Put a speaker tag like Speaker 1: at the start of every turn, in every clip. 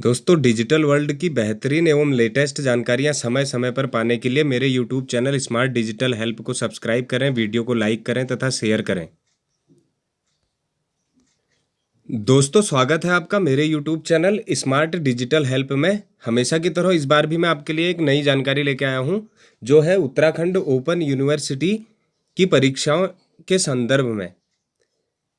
Speaker 1: दोस्तों, digital world की बेहतरीन एवं लेटेस्ट जानकारियां समय समय पर पाने के लिए मेरे YouTube channel smart digital help को सब्सक्राइब करें, वीडियो को लाइक करें तथा शेयर करें। दोस्तों, स्वागत है आपका मेरे YouTube channel smart digital help में। हमेशा की तरह इस बार भी मैं आपके लिए एक नई जानकारी लेके आया हूं, जो है उत्तराखंड ओपन यूनिवर्सिटी की परीक्षाओं के संदर्भ में।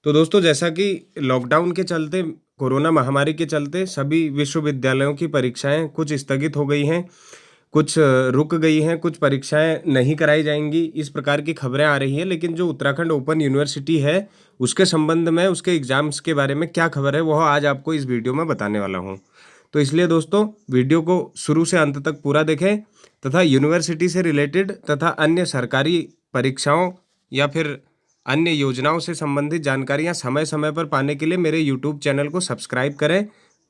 Speaker 1: तो दोस्तों, जैसा कि लॉकडाउन के चलते, कोरोना महामारी के चलते सभी विश्वविद्यालयों की परीक्षाएं कुछ स्थगित हो गई हैं, कुछ रुक गई हैं, कुछ परीक्षाएं नहीं कराई जाएंगी, इस प्रकार की खबरें आ रही हैं। लेकिन जो उत्तराखंड ओपन यूनिवर्सिटी है, उसके संबंध में, उसके एग्जाम्स के बारे में क्या खबर है, वह आज आपको इस वीडियो में बताने वाला हूँ। तो इसलिए दोस्तों, वीडियो को शुरू से अंत तक पूरा देखें तथा यूनिवर्सिटी से रिलेटेड तथा अन्य सरकारी परीक्षाओं या फिर अन्य योजनाओं से संबंधित जानकारियां समय समय पर पाने के लिए मेरे यूट्यूब चैनल को सब्सक्राइब करें,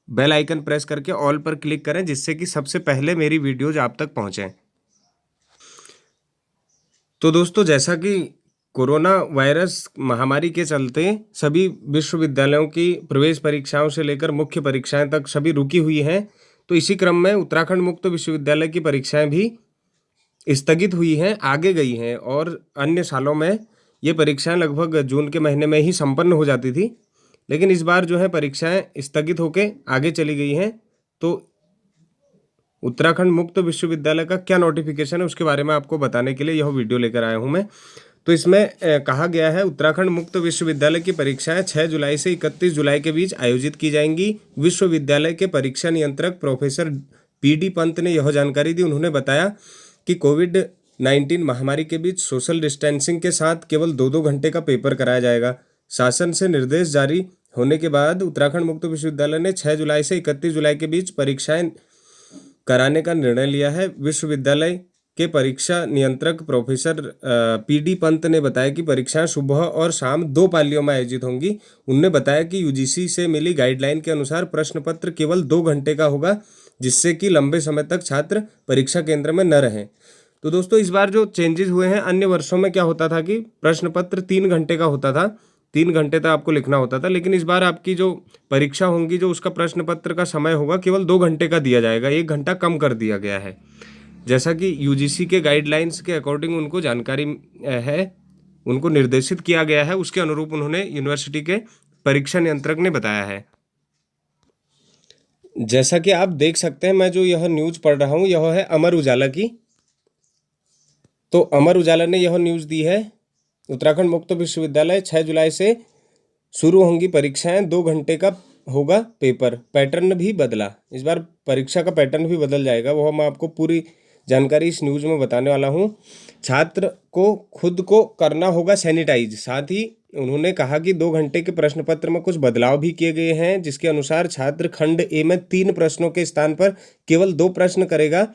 Speaker 1: बेल आइकन प्रेस करके ऑल पर क्लिक करें, जिससे कि सबसे पहले मेरी वीडियोज आप तक पहुंचें। तो दोस्तों, जैसा कि कोरोना वायरस महामारी के चलते सभी विश्वविद्यालयों की प्रवेश परीक्षाओं से लेकर मुख्य परीक्षाएं तक सभी रुकी हुई हैं, तो इसी क्रम में उत्तराखंड मुक्त विश्वविद्यालय की परीक्षाएं भी स्थगित हुई हैं, आगे गई हैं। और अन्य सालों में ये परीक्षाएं लगभग जून के महीने में ही संपन्न हो जाती थी, लेकिन इस बार जो है परीक्षाएं स्थगित होकर आगे चली गई हैं। तो उत्तराखंड मुक्त विश्वविद्यालय का क्या नोटिफिकेशन है, उसके बारे में आपको बताने के लिए यह वीडियो लेकर आया हूं मैं। तो इसमें कहा गया है, उत्तराखंड मुक्त विश्वविद्यालय की परीक्षाएं 6 जुलाई से 31 जुलाई के बीच आयोजित की जाएंगी। विश्वविद्यालय के परीक्षा नियंत्रक प्रोफेसर पी.डी. पंत ने यह जानकारी दी। उन्होंने बताया कि कोविड-19 महामारी के बीच सोशल डिस्टेंसिंग के साथ केवल 2-2 घंटे का पेपर कराया जाएगा। शासन से निर्देश जारी होने के बाद उत्तराखंड मुक्त विश्वविद्यालय ने 6 जुलाई से 31 जुलाई के बीच परीक्षाएं कराने का निर्णय लिया है। विश्वविद्यालय के परीक्षा नियंत्रक प्रोफेसर पी.डी. पंत ने बताया कि परीक्षाएं सुबह और शाम 2 पालियों में आयोजित होंगी। उन्होंने बताया कि यूजीसी से मिली गाइडलाइन के अनुसार प्रश्न पत्र केवल 2 घंटे का होगा, जिससे कि लंबे समय तक छात्र परीक्षा केंद्र में न रहें। तो दोस्तों, इस बार जो चेंजेस हुए हैं, अन्य वर्षों में क्या होता था कि प्रश्न पत्र 3 घंटे का होता था, 3 घंटे तक आपको लिखना होता था। लेकिन इस बार आपकी जो परीक्षा होंगी, जो उसका प्रश्न पत्र का समय होगा, केवल 2 घंटे का दिया जाएगा, 1 घंटा कम कर दिया गया है। जैसा कि यूजीसी के गाइडलाइंस के अकॉर्डिंग उनको जानकारी है, उनको निर्देशित किया गया है, उसके अनुरूप उन्होंने यूनिवर्सिटी के परीक्षा नियंत्रक ने बताया है। जैसा कि आप देख सकते हैं, मैं जो यह न्यूज़ पढ़ रहा हूँ, यह है अमर उजाला की। तो अमर उजाला ने यह न्यूज़ दी है, उत्तराखंड मुक्त विश्वविद्यालय 6 जुलाई से शुरू होंगी परीक्षाएं, 2 घंटे का होगा पेपर। पैटर्न भी बदला, इस बार परीक्षा का पैटर्न भी बदल जाएगा, वह मैं आपको पूरी जानकारी इस न्यूज़ में बताने वाला हूँ। छात्र को खुद को करना होगा सैनिटाइज। साथ ही उन्होंने कहा कि 2 घंटे के प्रश्न पत्र में कुछ बदलाव भी किए गए हैं, जिसके अनुसार छात्र खंड ए में 3 प्रश्नों के स्थान पर केवल 2 प्रश्न करेगा।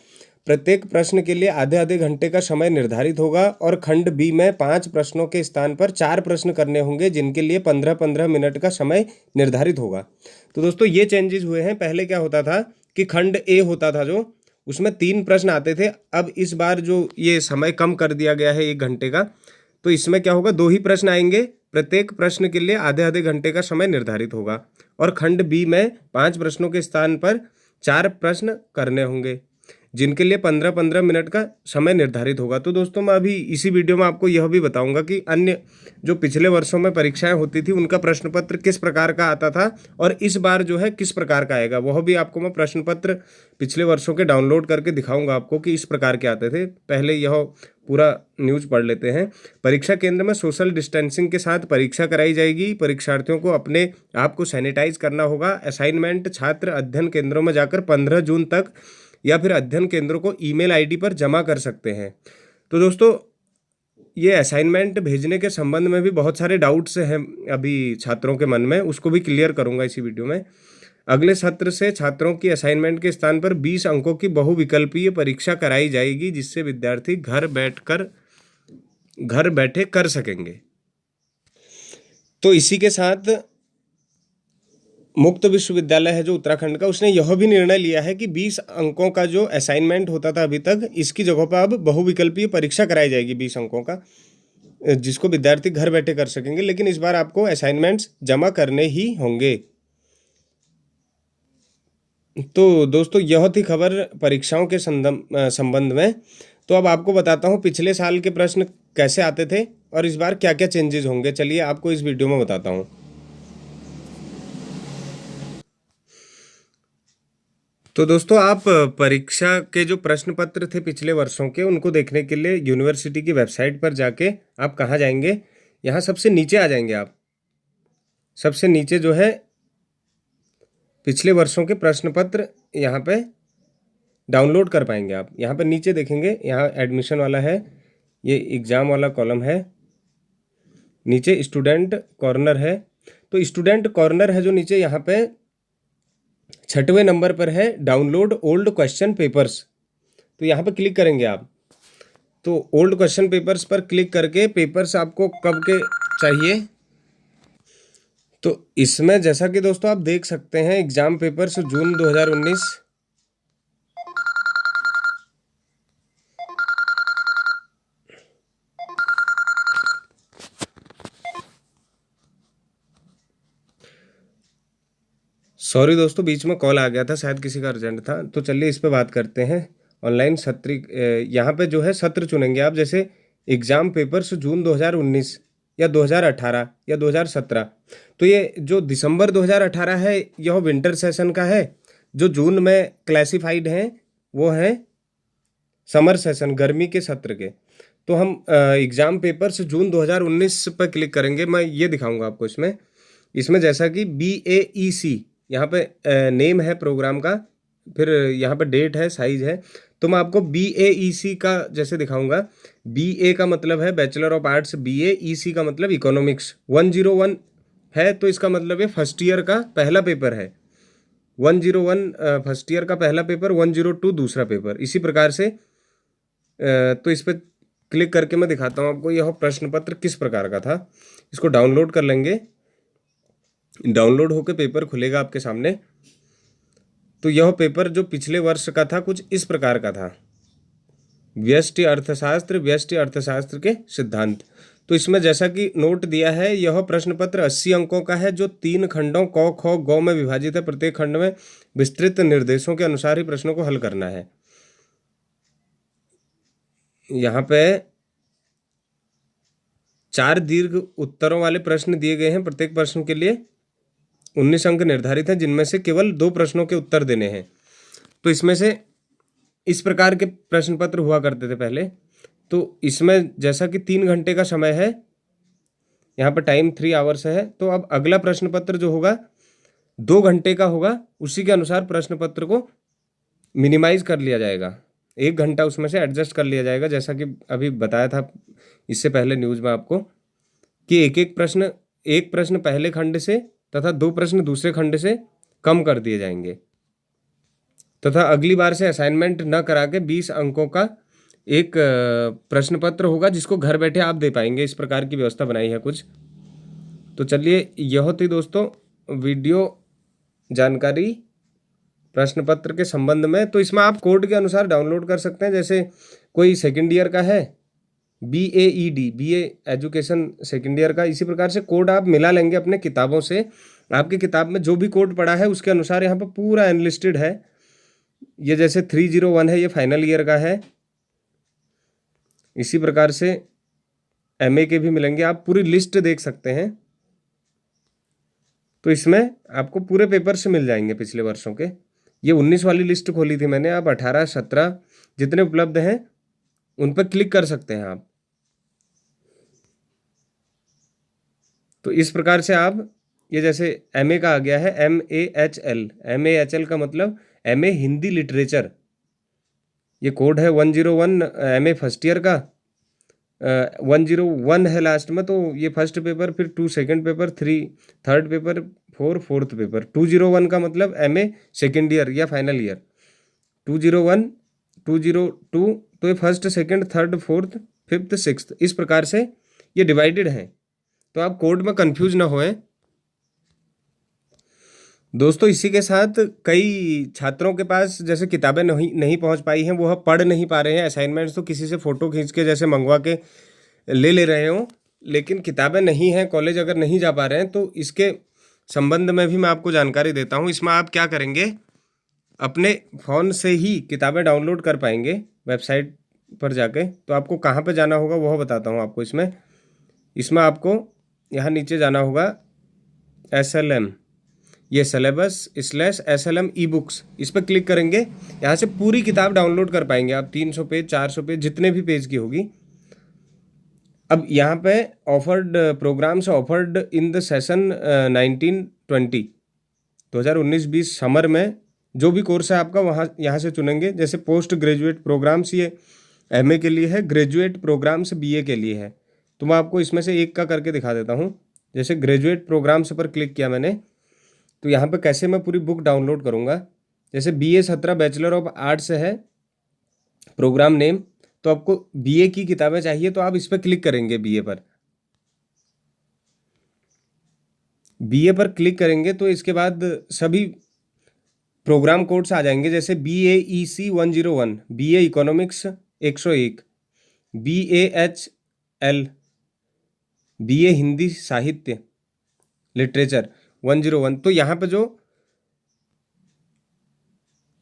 Speaker 1: प्रत्येक प्रश्न के लिए आधे आधे घंटे का समय निर्धारित होगा और खंड बी में 5 प्रश्नों के स्थान पर 4 प्रश्न करने होंगे, जिनके लिए 15-15 मिनट का समय निर्धारित होगा। तो दोस्तों, ये चेंजेस हुए हैं। पहले क्या होता था कि खंड ए होता था, जो उसमें 3 प्रश्न आते थे। अब इस बार जो ये समय कम कर दिया गया है 1 घंटे का, तो इसमें क्या होगा, 2 ही प्रश्न आएंगे। प्रत्येक प्रश्न के लिए आधे आधे घंटे का समय निर्धारित होगा और खंड बी में 5 प्रश्नों के स्थान पर 4 प्रश्न करने होंगे, जिनके लिए 15-15 मिनट का समय निर्धारित होगा। तो दोस्तों, मैं अभी इसी वीडियो में आपको यह भी बताऊंगा कि अन्य जो पिछले वर्षों में परीक्षाएं होती थी, उनका प्रश्न पत्र किस प्रकार का आता था और इस बार जो है किस प्रकार का आएगा। वह भी आपको मैं प्रश्न पत्र पिछले वर्षों के डाउनलोड करके दिखाऊंगा आपको कि इस प्रकार के आते थे। पहले यह पूरा न्यूज़ पढ़ लेते हैं। परीक्षा केंद्र में सोशल डिस्टेंसिंग के साथ परीक्षा कराई जाएगी। परीक्षार्थियों को अपने आप को सैनिटाइज करना होगा। असाइनमेंट छात्र अध्ययन केंद्रों में जाकर 15 जून तक या फिर अध्ययन केंद्रों को ईमेल आईडी पर जमा कर सकते हैं। तो दोस्तों, ये असाइनमेंट भेजने के संबंध में भी बहुत सारे डाउट्स हैं अभी छात्रों के मन में, उसको भी क्लियर करूंगा इसी वीडियो में। अगले सत्र से छात्रों की असाइनमेंट के स्थान पर 20 अंकों की बहुविकल्पीय परीक्षा कराई जाएगी, जिससे विद्यार्थी घर बैठे कर सकेंगे। तो इसी के साथ मुक्त विश्वविद्यालय है जो उत्तराखंड का, उसने यह भी निर्णय लिया है कि 20 अंकों का जो असाइनमेंट होता था अभी तक, इसकी जगह पर अब बहुविकल्पीय परीक्षा कराई जाएगी 20 अंकों का, जिसको विद्यार्थी घर बैठे कर सकेंगे। लेकिन इस बार आपको असाइनमेंट्स जमा करने ही होंगे। तो दोस्तों यह थी खबर परीक्षाओं के संबंध में। तो अब आपको बताता हूँ पिछले साल के प्रश्न कैसे आते थे और इस बार क्या क्या चेंजेस होंगे। चलिए आपको इस वीडियो में बताता हूँ। तो दोस्तों आप परीक्षा के जो प्रश्न पत्र थे पिछले वर्षों के, उनको देखने के लिए यूनिवर्सिटी की वेबसाइट पर जाके आप कहाँ जाएंगे, यहाँ सबसे नीचे आ जाएंगे आप। सबसे नीचे जो है पिछले वर्षों के प्रश्न पत्र यहाँ पे डाउनलोड कर पाएंगे आप। यहाँ पे नीचे देखेंगे, यहाँ एडमिशन वाला है, ये एग्ज़ाम वाला कॉलम है, नीचे स्टूडेंट कॉर्नर है। तो स्टूडेंट कॉर्नर है जो नीचे, यहाँ पे 6वें नंबर पर है डाउनलोड ओल्ड क्वेश्चन पेपर्स। तो यहाँ पे क्लिक करेंगे आप। तो ओल्ड क्वेश्चन पेपर्स पर क्लिक करके पेपर्स आपको कब के चाहिए, तो इसमें जैसा कि दोस्तों आप देख सकते हैं एग्ज़ाम पेपर्स जून 2019, सॉरी दोस्तों बीच में कॉल आ गया था, शायद किसी का अर्जेंट था। तो चलिए इस पे बात करते हैं। ऑनलाइन सत्र, यहाँ पे जो है सत्र चुनेंगे आप, जैसे एग्ज़ाम पेपर्स जून 2019 या 2018 या 2017। तो ये जो दिसंबर 2018 है यह विंटर सेशन का है, जो जून में क्लासिफाइड हैं वो हैं समर सेशन, गर्मी के सत्र के। तो हम एग्ज़ाम पेपर्स जून 2019 पर क्लिक करेंगे। मैं ये दिखाऊंगा आपको इसमें। इसमें जैसा कि BAEC यहाँ पे नेम है प्रोग्राम का, फिर यहाँ पे डेट है, साइज है। तो मैं आपको BAEC का जैसे दिखाऊंगा। BA का मतलब है बैचलर ऑफ आर्ट्स, BAEC का मतलब इकोनॉमिक्स। 101 है तो इसका मतलब ये फर्स्ट ईयर का पहला पेपर है। 101 फर्स्ट ईयर का पहला पेपर, 102 दूसरा पेपर, इसी प्रकार से। तो इस पर क्लिक करके मैं दिखाता हूँ आपको यह प्रश्न पत्र किस प्रकार का था। इसको डाउनलोड कर लेंगे। डाउनलोड होकर पेपर खुलेगा आपके सामने। तो यह पेपर जो पिछले वर्ष का था कुछ इस प्रकार का था, व्यष्टि अर्थशास्त्र, व्यष्टि अर्थशास्त्र के सिद्धांत। तो इसमें जैसा कि नोट दिया है, यह प्रश्न पत्र 80 अंकों का है, जो 3 खंडों क, ख, ग में विभाजित है। प्रत्येक खंड में विस्तृत निर्देशों के अनुसार ही प्रश्नों को हल करना है। यहाँ पे 4 दीर्घ उत्तरों वाले प्रश्न दिए गए हैं। प्रत्येक प्रश्न के लिए 19 अंक निर्धारित हैं, जिनमें से केवल 2 प्रश्नों के उत्तर देने हैं। तो इसमें से इस प्रकार के प्रश्न पत्र हुआ करते थे पहले। तो इसमें जैसा कि 3 घंटे का समय है, यहाँ पर टाइम 3 आवर्स है। तो अब अगला प्रश्न पत्र जो होगा 2 घंटे का होगा, उसी के अनुसार प्रश्न पत्र को मिनिमाइज कर लिया जाएगा। 1 घंटा उसमें से एडजस्ट कर लिया जाएगा, जैसा कि अभी बताया था इससे पहले न्यूज़ में आपको, कि एक प्रश्न पहले खंड से तथा 2 प्रश्न दूसरे खंड से कम कर दिए जाएंगे, तथा अगली बार से असाइनमेंट न करा के 20 अंकों का एक प्रश्न पत्र होगा, जिसको घर बैठे आप दे पाएंगे। इस प्रकार की व्यवस्था बनाई है कुछ। तो चलिए यह थी दोस्तों वीडियो जानकारी प्रश्न पत्र के संबंध में। तो इसमें आप कोड के अनुसार डाउनलोड कर सकते हैं। जैसे कोई सेकेंड ईयर का है, BA एजुकेशन सेकेंड ईयर का, इसी प्रकार से कोड आप मिला लेंगे अपने किताबों से। आपकी किताब में जो भी कोड पड़ा है उसके अनुसार यहाँ पर पूरा एनलिस्टेड है। ये जैसे 301 है, ये फाइनल ईयर का है। इसी प्रकार से MA के भी मिलेंगे, आप पूरी लिस्ट देख सकते हैं। तो इसमें आपको पूरे पेपर से मिल जाएंगे पिछले वर्षों के। ये 19 वाली लिस्ट खोली थी मैंने, आप 18, 17 जितने उपलब्ध हैं उन पर क्लिक कर सकते हैं आप। तो इस प्रकार से आप, ये जैसे MA का आ गया है MAHL का मतलब MA हिंदी लिटरेचर। ये कोड है 101 MA फर्स्ट ईयर का, 101 है लास्ट में। तो ये फर्स्ट पेपर, फिर 2 second paper, 3 third paper, 4 fourth paper. 201 का मतलब MA सेकेंड ईयर या फाइनल ईयर। 201, 202, तो ये first, second, third, fourth, fifth, sixth, इस प्रकार से ये डिवाइडेड हैं। तो आप कोड में कंफ्यूज ना होएं दोस्तों। इसी के साथ कई छात्रों के पास जैसे किताबें नहीं पहुंच पाई हैं, वो पढ़ नहीं पा रहे हैं। असाइनमेंट्स तो किसी से फ़ोटो खींच के जैसे मंगवा के ले रहे हों, लेकिन किताबें नहीं हैं, कॉलेज अगर नहीं जा पा रहे हैं, तो इसके संबंध में भी मैं आपको जानकारी देता हूं। इसमें आप क्या करेंगे, अपने फ़ोन से ही किताबें डाउनलोड कर पाएंगे वेबसाइट पर जाके। तो आपको कहाँ पे जाना होगा वह बताता हूँ आपको। इसमें आपको यहाँ नीचे जाना होगा SLM, ये syllabus slash SLM e books, इस पर क्लिक करेंगे। यहाँ से पूरी किताब डाउनलोड कर पाएंगे आप, 300 पेज 400 पेज जितने भी पेज की होगी। अब यहाँ पे offered programmes offered in the session 2019-20 summer में जो भी कोर्स है आपका वहाँ यहाँ से चुनेंगे। जैसे पोस्ट ग्रेजुएट प्रोग्राम्स ये MA के लिए है, ग्रेजुएट प्रोग्राम्स BA के लिए है। तो मैं आपको इसमें से एक का करके दिखा देता हूँ। जैसे ग्रेजुएट प्रोग्राम्स पर क्लिक किया मैंने, तो यहाँ पे कैसे मैं पूरी बुक डाउनलोड करूँगा। जैसे BA 17 बैचलर ऑफ आर्ट्स है प्रोग्राम नेम, तो आपको BA की किताबें चाहिए तो आप इस पर क्लिक करेंगे। BA पर क्लिक करेंगे तो इसके बाद सभी प्रोग्राम कोड्स आ जाएंगे। जैसे BAEC 101, BA economics 101, BAHL BA Hindi साहित्य लिटरेचर 101। तो यहाँ पे जो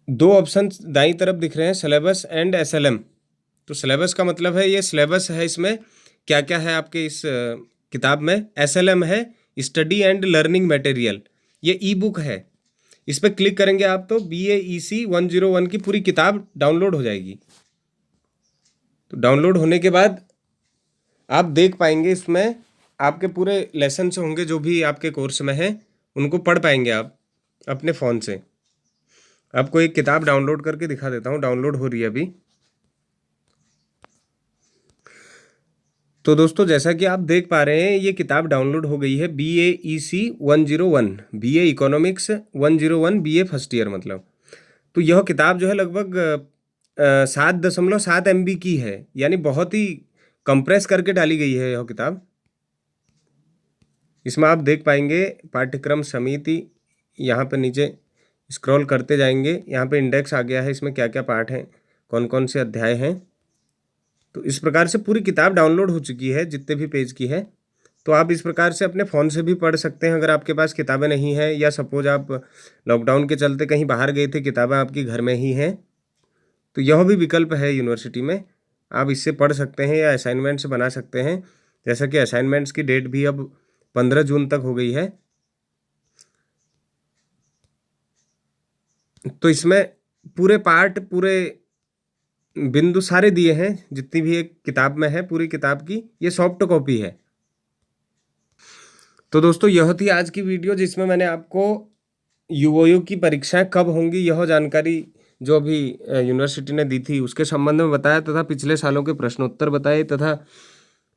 Speaker 1: दो ऑप्शन दाईं तरफ दिख रहे हैं, सिलेबस एंड SLM। तो सिलेबस का मतलब है ये सिलेबस है, इसमें क्या क्या है आपके इस किताब में। SLM है स्टडी एंड लर्निंग मटेरियल, ये ई बुक है। इस पर क्लिक करेंगे आप तो BAEC 101 की पूरी किताब डाउनलोड हो जाएगी। तो डाउनलोड होने के बाद आप देख पाएंगे इसमें आपके पूरे लेसन होंगे जो भी आपके कोर्स में हैं, उनको पढ़ पाएंगे आप अपने फ़ोन से। आपको एक किताब डाउनलोड करके दिखा देता हूँ, डाउनलोड हो रही है अभी। तो दोस्तों जैसा कि आप देख पा रहे हैं ये किताब डाउनलोड हो गई है, BAEC 101, BA economics 101, BA first year मतलब। तो यह किताब जो है लगभग 7.7 MB की है, यानी बहुत ही कंप्रेस करके डाली गई है यह किताब। इसमें आप देख पाएंगे पाठ्यक्रम समिति, यहाँ पे नीचे स्क्रॉल करते जाएंगे, यहाँ पे इंडेक्स आ गया है, इसमें क्या क्या पाठ हैं, कौन कौन से अध्याय हैं। तो इस प्रकार से पूरी किताब डाउनलोड हो चुकी है जितने भी पेज की है। तो आप इस प्रकार से अपने फ़ोन से भी पढ़ सकते हैं अगर आपके पास किताबें नहीं हैं, या सपोज आप लॉकडाउन के चलते कहीं बाहर गए थे, किताबें आपकी घर में ही हैं, तो यह भी विकल्प है यूनिवर्सिटी में। आप इससे पढ़ सकते हैं या असाइनमेंट्स बना सकते हैं। जैसा कि असाइनमेंट्स की डेट भी अब 15 जून तक हो गई है। तो इसमें पूरे पार्ट, पूरे बिंदु सारे दिए हैं, जितनी भी एक किताब में है पूरी किताब की, ये सॉफ्ट कॉपी है। तो दोस्तों यह थी आज की वीडियो जिसमें मैंने आपको UOU की परीक्षाएं कब होंगी यह जानकारी जो अभी यूनिवर्सिटी ने दी थी उसके संबंध में बताया, तथा पिछले सालों के प्रश्नोत्तर बताए, तथा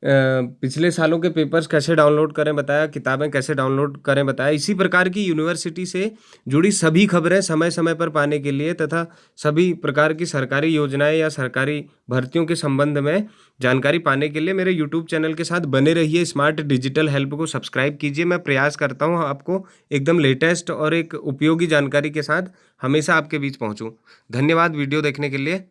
Speaker 1: पिछले सालों के पेपर्स कैसे डाउनलोड करें बताया, किताबें कैसे डाउनलोड करें बताया। इसी प्रकार की यूनिवर्सिटी से जुड़ी सभी खबरें समय समय पर पाने के लिए तथा सभी प्रकार की सरकारी योजनाएं या सरकारी भर्तियों के संबंध में जानकारी पाने के लिए मेरे YouTube चैनल के साथ बने रहिए। स्मार्ट डिजिटल हेल्प को सब्सक्राइब कीजिए। मैं प्रयास करता हूँ आपको एकदम लेटेस्ट और एक उपयोगी जानकारी के साथ हमेशा आपके बीच पहुँचूँ। धन्यवाद वीडियो देखने के लिए।